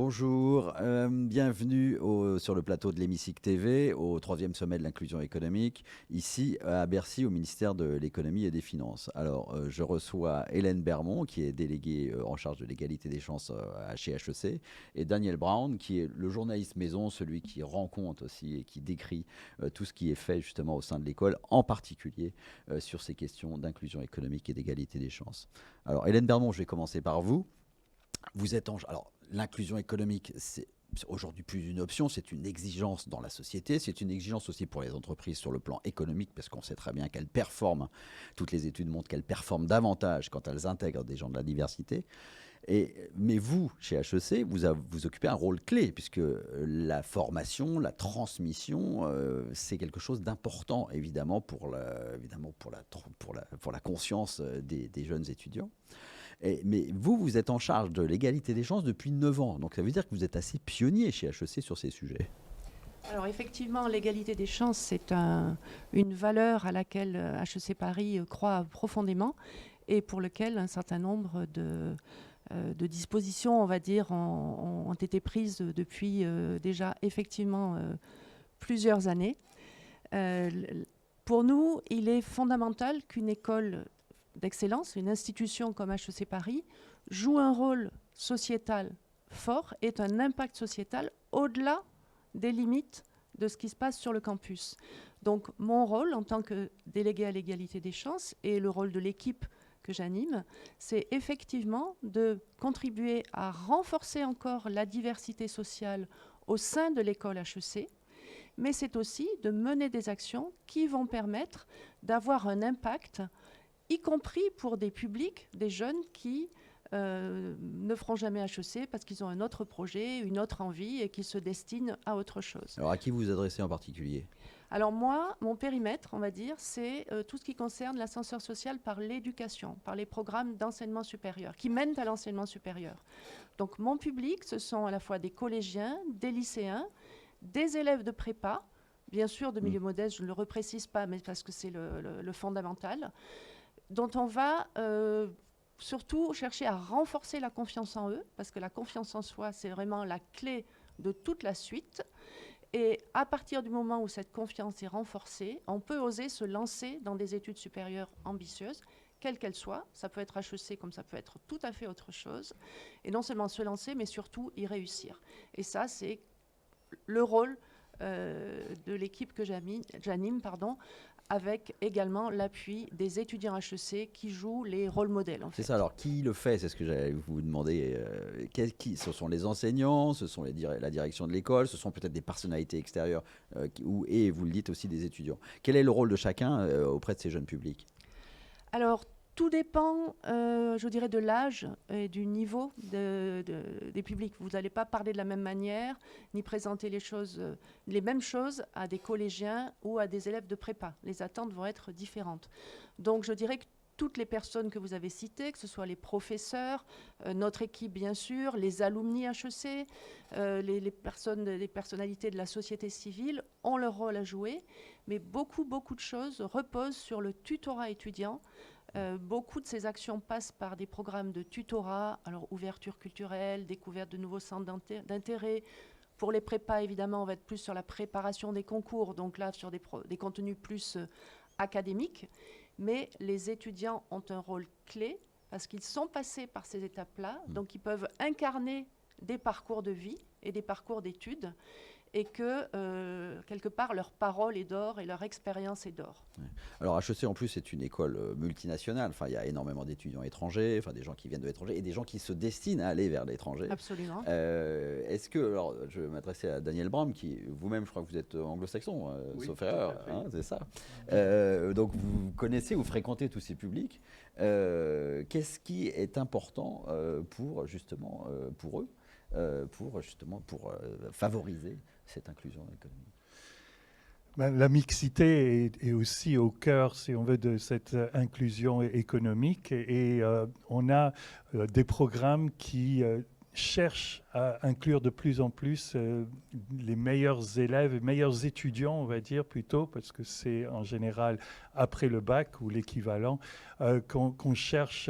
Bonjour, bienvenue sur le plateau de l'Hémicycle TV, au 3e sommet de l'inclusion économique, ici à Bercy, au ministère de l'économie et des finances. Alors, je reçois Hélène Bermond, qui est déléguée en charge de l'égalité des chances chez HEC, et Daniel Brown, qui est le journaliste maison, celui qui rend compte aussi et qui décrit tout ce qui est fait justement au sein de l'école, en particulier sur ces questions d'inclusion économique et d'égalité des chances. Alors, Hélène Bermond, je vais commencer par vous. Vous êtes alors, l'inclusion économique, c'est aujourd'hui plus une option, c'est une exigence dans la société, c'est une exigence aussi pour les entreprises sur le plan économique, parce qu'on sait très bien qu'elles performent, toutes les études montrent qu'elles performent davantage quand elles intègrent des gens de la diversité. Mais vous, chez HEC, vous occupez un rôle clé, puisque la formation, la transmission, c'est quelque chose d'important, évidemment, pour la conscience des jeunes étudiants. Mais vous êtes en charge de l'égalité des chances depuis 9 ans. Donc ça veut dire que vous êtes assez pionnier chez HEC sur ces sujets. Alors effectivement, l'égalité des chances, c'est une valeur à laquelle HEC Paris croit profondément et pour lequel un certain nombre de dispositions, on va dire, ont été prises depuis déjà effectivement plusieurs années. Pour nous, il est fondamental qu'une école d'excellence, une institution comme HEC Paris, joue un rôle sociétal fort, ait un impact sociétal au-delà des limites de ce qui se passe sur le campus. Donc mon rôle en tant que délégué à l'égalité des chances et le rôle de l'équipe que j'anime, c'est effectivement de contribuer à renforcer encore la diversité sociale au sein de l'école HEC, mais c'est aussi de mener des actions qui vont permettre d'avoir un impact, y compris pour des publics, des jeunes qui ne feront jamais HEC parce qu'ils ont un autre projet, une autre envie et qui se destinent à autre chose. Alors à qui vous vous adressez en particulier ? Alors moi, mon périmètre, on va dire, c'est tout ce qui concerne l'ascenseur social par l'éducation, par les programmes d'enseignement supérieur, qui mènent à l'enseignement supérieur. Donc mon public, ce sont à la fois des collégiens, des lycéens, des élèves de prépa, bien sûr de milieu modeste, je ne le reprécise pas, mais parce que c'est le fondamental, dont on va surtout chercher à renforcer la confiance en eux, parce que la confiance en soi, c'est vraiment la clé de toute la suite. Et à partir du moment où cette confiance est renforcée, on peut oser se lancer dans des études supérieures ambitieuses, quelles qu'elles soient. Ça peut être HEC comme ça peut être tout à fait autre chose. Et non seulement se lancer, mais surtout y réussir. Et ça, c'est le rôle de l'équipe que j'anime, avec également l'appui des étudiants HEC qui jouent les rôles modèles. C'est ça, alors qui le fait ? C'est ce que j'allais vous demander. Ce sont les enseignants, ce sont la direction de l'école, ce sont peut-être des personnalités extérieures et vous le dites aussi des étudiants. Quel est le rôle de chacun auprès de ces jeunes publics ? Alors, tout dépend, je dirais, de l'âge et du niveau des publics. Vous n'allez pas parler de la même manière, ni présenter les mêmes choses à des collégiens ou à des élèves de prépa. Les attentes vont être différentes. Donc, je dirais que toutes les personnes que vous avez citées, que ce soit les professeurs, notre équipe bien sûr, les alumni HEC, les personnalités de la société civile ont leur rôle à jouer, mais beaucoup de choses reposent sur le tutorat étudiant. Beaucoup de ces actions passent par des programmes de tutorat, alors ouverture culturelle, découverte de nouveaux centres d'intérêt. Pour les prépas, évidemment, on va être plus sur la préparation des concours, donc là, sur des contenus plus académiques. Mais les étudiants ont un rôle clé parce qu'ils sont passés par ces étapes-là, donc ils peuvent incarner des parcours de vie et des parcours d'études et que, quelque part, leur parole est d'or et leur expérience est d'or. Ouais. Alors HEC, en plus, c'est une école multinationale. Enfin, il y a énormément d'étudiants étrangers, des gens qui viennent de l'étranger et des gens qui se destinent à aller vers l'étranger. Absolument. Est-ce que, alors, je vais m'adresser à Daniel Brown, qui vous-même, je crois que vous êtes anglo-saxon, oui, sauf erreur, c'est ça. Donc, vous connaissez ou fréquentez tous ces publics. Qu'est-ce qui est important pour eux, pour favoriser cette inclusion économique ? La mixité est aussi au cœur, si on veut, de cette inclusion économique. Et on a des programmes qui cherchent à inclure de plus en plus les meilleurs élèves, les meilleurs étudiants, on va dire plutôt, parce que c'est en général après le bac ou l'équivalent, qu'on cherche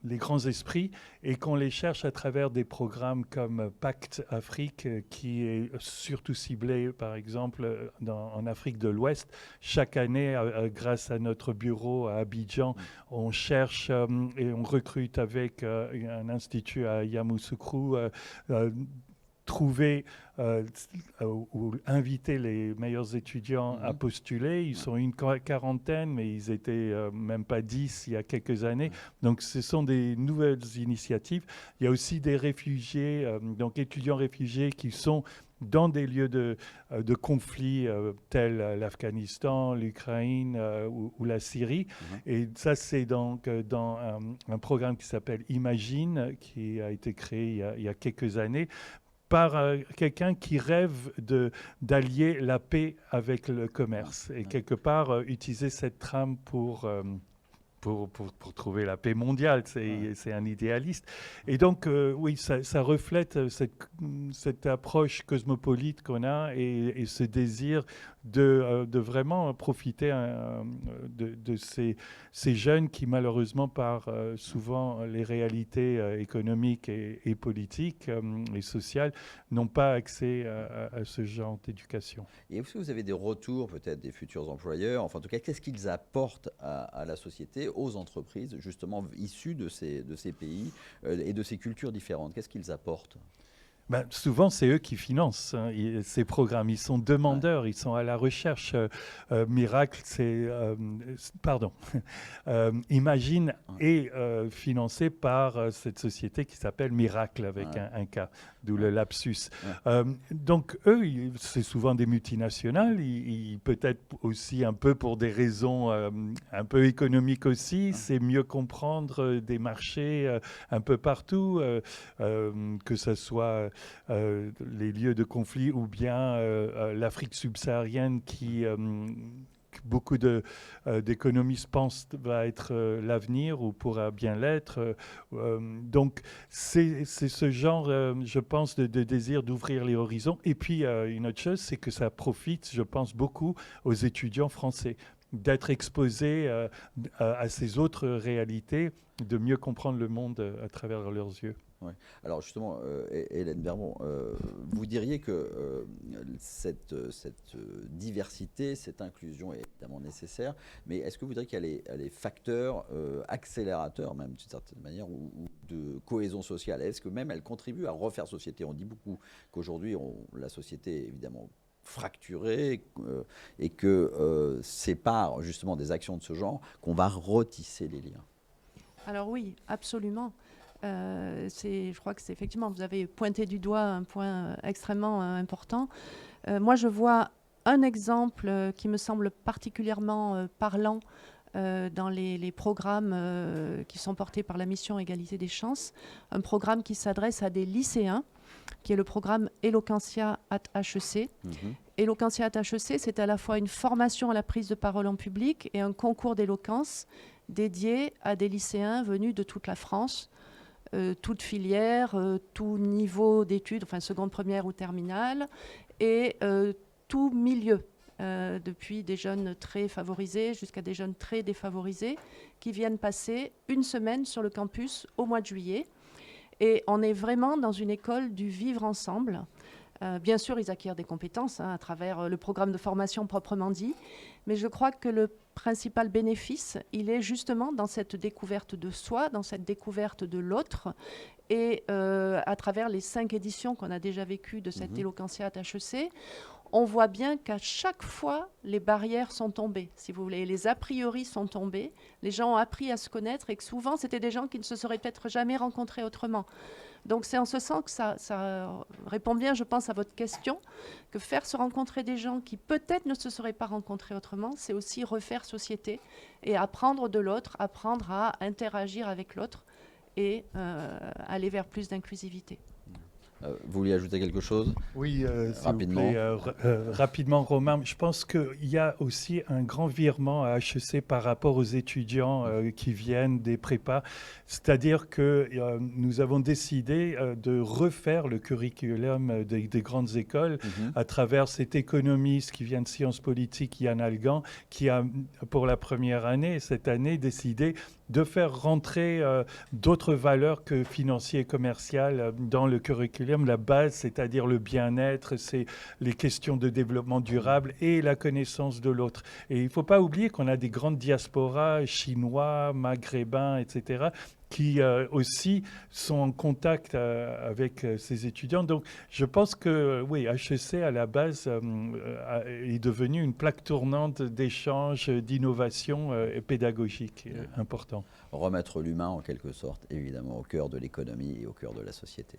les grands esprits et qu'on les cherche à travers des programmes comme Pacte Afrique, qui est surtout ciblé, par exemple, en Afrique de l'Ouest. Chaque année, grâce à notre bureau à Abidjan, on cherche et on recrute avec un institut à Yamoussoukro, trouver ou inviter les meilleurs étudiants à postuler. Ils sont une quarantaine, mais ils étaient même pas 10 il y a quelques années. Donc ce sont des nouvelles initiatives. Il y a aussi des réfugiés, donc étudiants réfugiés qui sont dans des lieux de conflits tels l'Afghanistan, l'Ukraine ou la Syrie. Et ça, c'est donc dans un programme qui s'appelle Imagine, qui a été créé il y a quelques années, par quelqu'un qui rêve d'allier la paix avec le commerce et quelque part utiliser cette trame pour trouver la paix mondiale. C'est un idéaliste. Et donc, oui, ça reflète cette approche cosmopolite qu'on a et ce désir de vraiment profiter de ces jeunes qui, malheureusement, par souvent les réalités économiques et politiques et sociales, n'ont pas accès à ce genre d'éducation. Et est-ce que vous avez des retours, peut-être, des futurs employeurs, enfin, en tout cas, qu'est-ce qu'ils apportent à la société, aux entreprises, justement, issues de ces pays et de ces cultures différentes? Qu'est-ce qu'ils apportent? Ben, souvent, c'est eux qui financent ces programmes. Ils sont demandeurs, ils sont à la recherche. Miracle, pardon. Imagine est financé par cette société qui s'appelle Miracle, avec un K, d'où le lapsus. Donc, eux, c'est souvent des multinationales. Peut-être aussi un peu pour des raisons un peu économiques aussi. C'est mieux comprendre des marchés un peu partout, que ce soit les lieux de conflit ou bien l'Afrique subsaharienne qui beaucoup d'économistes pensent va être l'avenir ou pourra bien l'être. Donc c'est ce genre, je pense, de désir d'ouvrir les horizons. Et puis une autre chose, c'est que ça profite, je pense, beaucoup aux étudiants français d'être exposés à ces autres réalités, de mieux comprendre le monde à travers leurs yeux. Ouais. Alors justement, Hélène Bermond, vous diriez que cette diversité, cette inclusion est évidemment nécessaire, mais est-ce que vous diriez qu'il y a les facteurs accélérateurs, même d'une certaine manière, ou de cohésion sociale? Est-ce que même elle contribue à refaire société? On dit beaucoup qu'aujourd'hui, la société est évidemment fracturée et que c'est par justement des actions de ce genre qu'on va retisser les liens. Alors oui, absolument. Je crois que c'est effectivement, vous avez pointé du doigt un point extrêmement important. Moi, je vois un exemple qui me semble particulièrement parlant dans les programmes qui sont portés par la mission Égalité des chances, un programme qui s'adresse à des lycéens, qui est le programme Eloquentia at HEC. Eloquentia at HEC, c'est à la fois une formation à la prise de parole en public et un concours d'éloquence dédié à des lycéens venus de toute la France, toute filière, tout niveau d'études, enfin seconde, première ou terminale, et tout milieu, depuis des jeunes très favorisés jusqu'à des jeunes très défavorisés, qui viennent passer une semaine sur le campus au mois de juillet. Et on est vraiment dans une école du vivre ensemble. Bien sûr, ils acquièrent des compétences à travers le programme de formation proprement dit, mais je crois que le principal bénéfice, il est justement dans cette découverte de soi, dans cette découverte de l'autre, et à travers les 5 éditions qu'on a déjà vécues de cette Eloquentia at HEC, on voit bien qu'à chaque fois, les barrières sont tombées, si vous voulez, les a priori sont tombés, les gens ont appris à se connaître et que souvent, c'était des gens qui ne se seraient peut-être jamais rencontrés autrement. Donc c'est en ce sens que ça répond bien, je pense, à votre question, que faire se rencontrer des gens qui peut-être ne se seraient pas rencontrés autrement, c'est aussi refaire société et apprendre de l'autre, apprendre à interagir avec l'autre et aller vers plus d'inclusivité. Vous vouliez ajouter quelque chose? Oui, s'il vous Rapidement. plaît, rapidement, Romain. Je pense qu'il y a aussi un grand virement à HEC par rapport aux étudiants qui viennent des prépas. C'est-à-dire que nous avons décidé de refaire le curriculum des grandes écoles à travers cet économiste qui vient de Sciences Politiques, Yann Algan, qui a, pour la première année, cette année, décidé de faire rentrer d'autres valeurs que financières et commerciales dans le curriculum. La base, c'est-à-dire le bien-être, c'est les questions de développement durable et la connaissance de l'autre. Et il ne faut pas oublier qu'on a des grandes diasporas chinois, maghrébins, etc., qui aussi sont en contact avec ces étudiants. Donc, je pense que, oui, HEC, à la base, est devenu une plaque tournante d'échanges, d'innovation pédagogique important. Remettre l'humain, en quelque sorte, évidemment, au cœur de l'économie et au cœur de la société.